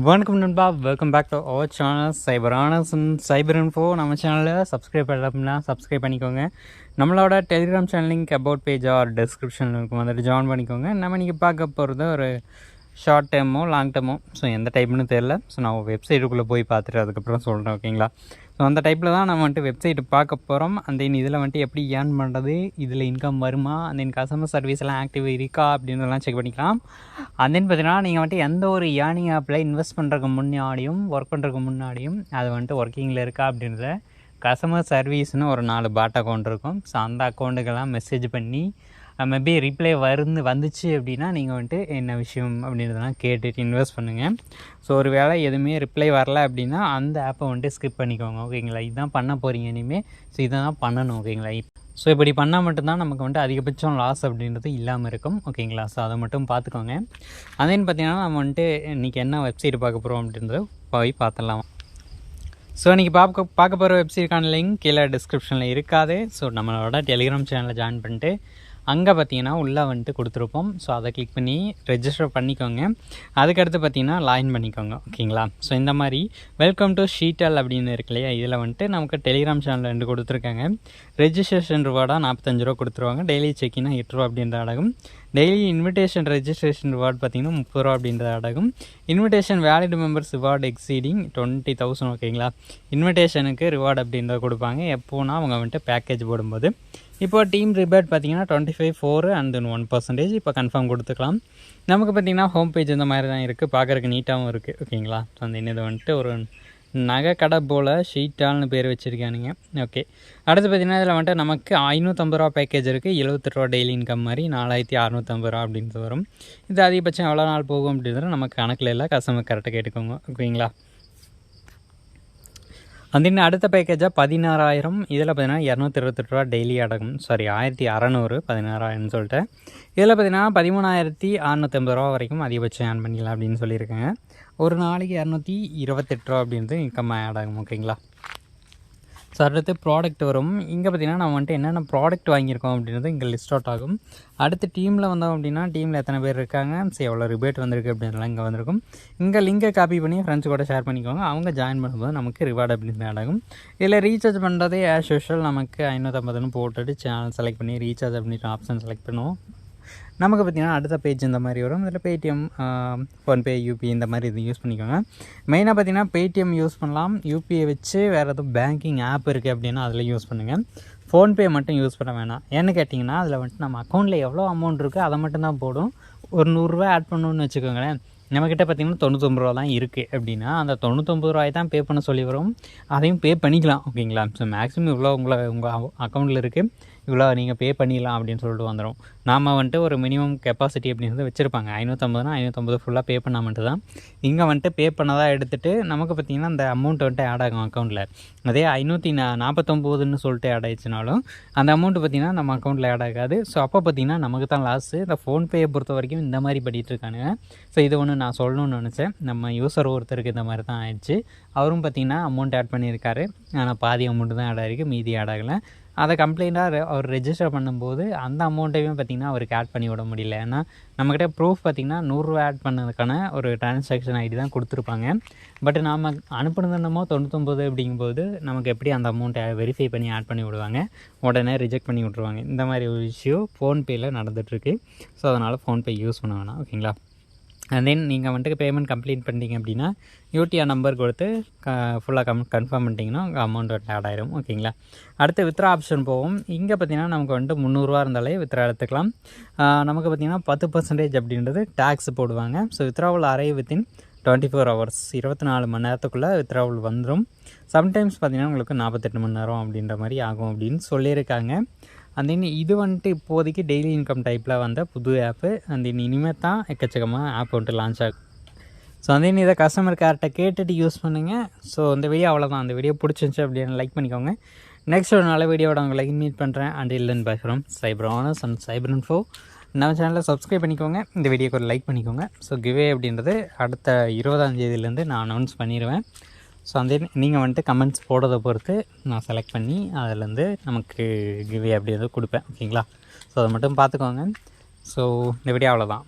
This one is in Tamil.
வணக்கம் நண்பா, welcome back to our channel Cyber Honours and Cyber Info. நம்ம சேனலில் சப்ஸ்கிரைப் பண்ணல அப்படின்னா சப்ஸ்கிரைப் பண்ணிக்கோங்க. நம்மளோட Telegram channel link about page or டிஸ்கிரிப்ஷனில் இருக்கும், வந்துட்டு ஜாயின் பண்ணிக்கோங்க. நம்ம நீங்கள் பார்க்க போகிறது ஒரு ஷார்ட் டேர்மோ லாங் டேர்மோ, ஸோ எந்த டைப்னு தெரில. ஸோ நான் வெப்சைட்டுக்குள்ளே போய் பார்த்துட்டு அதுக்கப்புறம் சொல்கிறேன், ஓகேங்களா? ஸோ அந்த டைப்பில் தான் நம்ம வந்துட்டு வெப்சைட்டு பார்க்க போகிறோம். அந்த இதில் வந்துட்டு எப்படி ஏர்ன் பண்ணுறது, இதில் இன்கம் வருமா, அந்த கஸ்டமர் சர்வீஸ் எல்லாம் ஆக்டிவ் இருக்கா அப்படின்றதெல்லாம் செக் பண்ணிக்கலாம். அந்த பார்த்தீங்கன்னா நீங்கள் வந்துட்டு எந்த ஒரு ஏர்னிங் ஆப்பில் இன்வெஸ்ட் பண்ணுறதுக்கு முன்னாடியும் ஒர்க் பண்ணுறதுக்கு முன்னாடியும் அது வந்துட்டு ஒர்க்கிங்கில் இருக்கா அப்படின்றத கஸ்டமர் சர்வீஸ்னு ஒரு 4 பாட் அக்கௌண்ட் இருக்கும். ஸோ அந்த அக்கௌண்ட்டுக்கெல்லாம் மெசேஜ் பண்ணி மேபி ரிப்ளை வந்துச்சு அப்படின்னா நீங்கள் வந்துட்டு என்ன விஷயம் அப்படின்றதெல்லாம் கேட்டுட்டு இன்வெஸ்ட் பண்ணுங்கள். ஸோ ஒரு வேளை எதுவுமே ரிப்ளை வரல அப்படின்னா அந்த ஆப்பை வந்துட்டு ஸ்கிப் பண்ணிக்கோங்க, ஓகேங்களா? இதுதான் பண்ண போகிறீங்க இனிமேல். ஸோ இதை தான் பண்ணணும், ஓகேங்களா? ஸோ இப்படி பண்ணால் மட்டும்தான் நமக்கு வந்துட்டு அதிகபட்சம் லாஸ் அப்படின்றது இல்லாமல் இருக்கும், ஓகேங்களா? ஸோ அதை மட்டும் பார்த்துக்கோங்க. அதேன்னு பார்த்தீங்கன்னா நம்ம வந்துட்டு இன்றைக்கி என்ன வெப்சைட் பார்க்க போகிறோம் அப்படின்றத போய் பார்த்துடலாம். ஸோ இன்றைக்கி பார்க்க போகிற வெப்சைட்டுக்கான லிங்க் கீழே டிஸ்கிரிப்ஷனில் இருக்காது. ஸோ நம்மளோட டெலிகிராம் சேனலில் ஜாயின் பண்ணிட்டு அங்கே பார்த்தீங்கன்னா உள்ளே வந்துட்டு கொடுத்துருப்போம். ஸோ அதை கிளிக் பண்ணி ரெஜிஸ்டர் பண்ணிக்கோங்க. அதுக்கடுத்து பார்த்தீங்கன்னா லாகின் பண்ணிக்கோங்க, ஓகேங்களா? ஸோ இந்த மாதிரி வெல்கம் டு ஷீட்டல் அப்படின்னு இருக்கு இல்லையா, இதில் வந்துட்டு நமக்கு டெலிகிராம் சேனலில் 2 கொடுத்துருக்காங்க. ரெஜிஸ்ட்ரேஷன் ரிவார்டாக 45 ரூபா கொடுத்துருவாங்க. டெய்லி செக்கினா 8 ரூபா அப்படின்ற அடகும். டெய்லி இன்விடேஷன் ரெஜிஸ்ட்ரேஷன் ரிவார்டு பார்த்தீங்கன்னா 30 ரூபா அப்படின்ற அடகும். Invitation valid members reward exceeding 20,000, ஓகேங்களா? இன்விடேஷனுக்கு ரிவார்டு அப்படின்றத கொடுப்பாங்க எப்போனா அவங்க வந்துட்டு பேக்கேஜ் போடும்போது. இப்போ டீம் ரிபேட் பார்த்தீங்கன்னா 25, 4 அண்ட் தென் 1% இப்போ கன்ஃபார்ம் கொடுத்துக்கலாம். நமக்கு பார்த்திங்கன்னா ஹோம் பேஜ் இந்த மாதிரி தான் இருக்குது, பார்க்குறதுக்கு நீட்டாகவும் இருக்குது, ஓகேங்களா? ஸோ அந்த இதை வந்துட்டு ஒரு நகை கடை போல் ஷீட்டால்னு பேர் வச்சுருக்கானுங்க, ஓகே. அடுத்து பார்த்திங்கன்னா இதில் வந்துட்டு நமக்கு 550 ரூபா பேக்கேஜ் இருக்குது. 78 ரூபா டெய்லி இன்கம் மாதிரி 4650 ரூபா அப்படின்றது வரும். இது அதிகபட்சம் எவ்வளோ நாள் போகும் அப்படின்றது நமக்கு கணக்கில் இல்லை, கஸ்டமர் கரெக்டாக கேட்டுக்கோங்க, ஓகேங்களா? அந்த அடுத்த பேக்கேஜாக 16,000. இதில் பார்த்தீங்கன்னா 228 ரூபா டெய்லி அடகும். 1600, 16,000 சொல்லிட்டு. இதில் பார்த்தீங்கன்னா 13,650 ரூபா வரைக்கும் அதிகபட்சம் ஏர்ன் பண்ணிக்கலாம் அப்படின்னு சொல்லியிருக்காங்க. ஒரு நாளைக்கு 228 ரூபா அப்படின்றது இன்கம் ஆட் ஆகும், ஓகேங்களா? ஸோ அடுத்து ப்ராடக்ட் வரும். இங்கே பார்த்திங்கன்னா நம்ம வந்துட்டு என்னென்ன ப்ராடக்ட் வாங்கியிருக்கோம் அப்படின்றது இங்கே லிஸ்ட் அவுட் ஆகும். அடுத்து டீமில் வந்தோம் அப்படின்னா டீமில் எத்தனை பேர் இருக்காங்க, ஸோ எவ்வளோ ரிபேட் வந்திருக்கு அப்படின்றலாம் இங்கே வந்திருக்கும். இங்கே லிங்கை காப்பி பண்ணி ஃப்ரெண்ட்ஸ் கூட ஷேர் பண்ணிக்கோங்க. அவங்க ஜாயின் பண்ணும்போது நமக்கு ரிவார்டு அப்படின்னு ஆட் ஆகும். இதில் ரீசார்ஜ் பண்ணுறதே ஆஸ் யூஷுவல் நமக்கு 550ன்னு போட்டுட்டு சேனல் செலக்ட் பண்ணி ரீசார்ஜ் அப்படின்ற ஆப்ஷன் செலக்ட் பண்ணுவோம். நமக்கு பார்த்திங்கன்னா அடுத்த பேஜ் இந்த மாதிரி வரும். இதில் பேடிஎம், ஃபோன்பே, யூபி இந்த மாதிரி இது யூஸ் பண்ணிக்கோங்க. மெயினாக பார்த்திங்கன்னா பேடிஎம் யூஸ் பண்ணலாம். யூபிஐ வச்சு வேறு எதுவும் பேங்கிங் ஆப் இருக்குது அப்படின்னா அதில் யூஸ் பண்ணுங்கள். ஃபோன்பே மட்டும் யூஸ் பண்ண வேணாம். ஏன்னு கேட்டிங்கன்னா அதில் வந்துட்டு நம்ம அக்கௌண்ட்டில் எவ்வளோ அமௌண்ட் இருக்கோ அதை மட்டும்தான் போடும். ஒரு 100 ரூபா ஆட் பண்ணணுன்னு வச்சுக்கோங்களேன். நம்மக்கிட்ட பார்த்திங்கன்னா 99 ரூபா தான் இருக்குது அப்படின்னா அந்த 99 ரூபாய் தான் பே பண்ண சொல்லி வரும். அதையும் பே பண்ணிக்கலாம், ஓகேங்களா? ஸோ மேக்ஸிமம் இவ்வளோ உங்கள் அக்கௌண்ட்டில் இருக்குது, இவ்வளோ நீங்கள் பே பண்ணிடலாம் அப்படின்னு சொல்லிட்டு வந்துடும். நாம் வந்துட்டு ஒரு மினிமம் கெப்பாசிட்டி அப்படின்றது வச்சுருப்பாங்க. 550னா 550 ஃபுல்லாக பே பண்ணால் மட்டும் தான். இங்கே வந்துட்டு பே பண்ணதாக எடுத்துகிட்டு நமக்கு பார்த்திங்கன்னா அந்த அமௌண்ட் வந்துட்டு ஆட் ஆகும் அக்கௌண்ட்டில். அதே 549ன்னு சொல்லிட்டு ஆட் ஆயிடுச்சுனாலும் அந்த அமௌண்ட்டு பார்த்திங்கன்னா நம்ம அக்கௌண்ட்டில் ஆட் ஆகாது. ஸோ அப்போ பார்த்திங்கன்னா நமக்கு தான் லாஸு. இந்த ஃபோன்பேயை பொறுத்த வரைக்கும் இந்த மாதிரி பண்ணிகிட்ருக்கானுங்க. ஸோ இது ஒன்று நான் சொல்லணும்னு நினச்சேன். நம்ம யூஸர் ஒருத்தருக்கு இந்த மாதிரி தான் ஆயிடுச்சு. அவரும் பார்த்திங்கன்னா அமௌண்ட் ஆட் பண்ணியிருக்காரு, ஆனால் பாதி அமௌண்ட்டு தான் ஆட் ஆகிருக்கு, மீதி ஆட் ஆகலை. அதை கம்ப்ளைண்ட்டாக அவர் ரெஜிஸ்டர் பண்ணும்போது அந்த அமௌண்ட்டையும் பார்த்திங்கன்னா அவருக்கு ஆட் பண்ணி விட முடியல. ஏன்னா நம்மக்கிட்ட ப்ரூஃப் பார்த்திங்கன்னா 100 ரூபா ஆட் பண்ணதுக்கான ஒரு டிரான்சாக்ஷன் ஐடி தான் கொடுத்துருப்பாங்க. பட் நாம் அனுப்புனது என்னமோ 99 அப்படிங்கும்போது நமக்கு எப்படி அந்த அமௌண்ட்டை வெரிஃபை பண்ணி ஆட் பண்ணி விடுவாங்க, உடனே ரிஜெக்ட் பண்ணி விட்ருவாங்க. இந்த மாதிரி ஒரு விஷயம் ஃபோன்பேயில் நடந்துகிட்ருக்கு. ஸோ அதனால் ஃபோன்பே யூஸ் பண்ண வேணாம், ஓகேங்களா? அண்ட் தென் நீங்கள் வந்துட்டு பேமெண்ட் கம்ப்ளீட் பண்ணிட்டீங்க அப்படின்னா யூடிஆர் நம்பர் கொடுத்து ஃபுல்லாக கன்ஃபார்ம் பண்ணிட்டீங்கன்னா உங்கள் அமௌண்ட் வந்துட்டு ஆட் ஆகிடும், ஓகேங்களா? அடுத்து வித்ரா ஆப்ஷன் போவோம். இங்கே பார்த்திங்கன்னா நமக்கு வந்துட்டு 300 ரூபா இருந்தாலே வித்ரா எடுத்துக்கலாம். நமக்கு பார்த்திங்கன்னா 10% அப்படின்றது டேக்ஸ் போடுவாங்க. ஸோ வித்ராவில் அரைவ் வித்தின் 24 ஹவர்ஸ், 24 மணி நேரத்துக்குள்ளே வித்ராவில் வந்துடும். சம்டைம்ஸ் பார்த்திங்கன்னா உங்களுக்கு 48 மணி நேரம் அப்படின்ற மாதிரி ஆகும் அப்படின்னு சொல்லியிருக்காங்க. அந்த இது வந்துட்டு இப்போதைக்கு டெய்லி இன்கம் டைப்பில் வந்த புது ஆப்பு. அந்த இனிமேல் தான் எக்கச்சக்கமாக ஆப் வந்துட்டு லான்ச் ஆகும். ஸோ அந்த இதை கஸ்டமர் கேர்கிட்ட கேட்டுட்டு யூஸ் பண்ணுங்கள். ஸோ இந்த வீடியோ அவ்வளோதான். அந்த வீடியோ பிடிச்சிருந்துச்சு அப்படின்னு லைக் பண்ணிக்கோங்க. நெக்ஸ்ட் ஒரு நல்ல வீடியோட உங்களை மீட் பண்ணுறேன். Until then bye from Cyber Honours and Cyber Info. நம்ம சேனலில் சப்ஸ்கிரைப் பண்ணிக்கோங்க, இந்த வீடியோக்கு ஒரு லைக் பண்ணிக்கோங்க. ஸோ கிவே அப்படின்றது அடுத்த 20ஆம் தேதியிலேருந்து நான் அனௌன்ஸ் பண்ணிடுவேன். ஸோ அந்த நீங்கள் வந்துட்டு கமெண்ட்ஸ் போடுறதை பொறுத்து நான் செலக்ட் பண்ணி அதிலேருந்து நமக்கு கிவே அப்படின்றது கொடுப்பேன், ஓகேங்களா? ஸோ அதை மட்டும் பார்த்துக்கோங்க. ஸோ இந்த வீடியோ அவ்வளோதான்.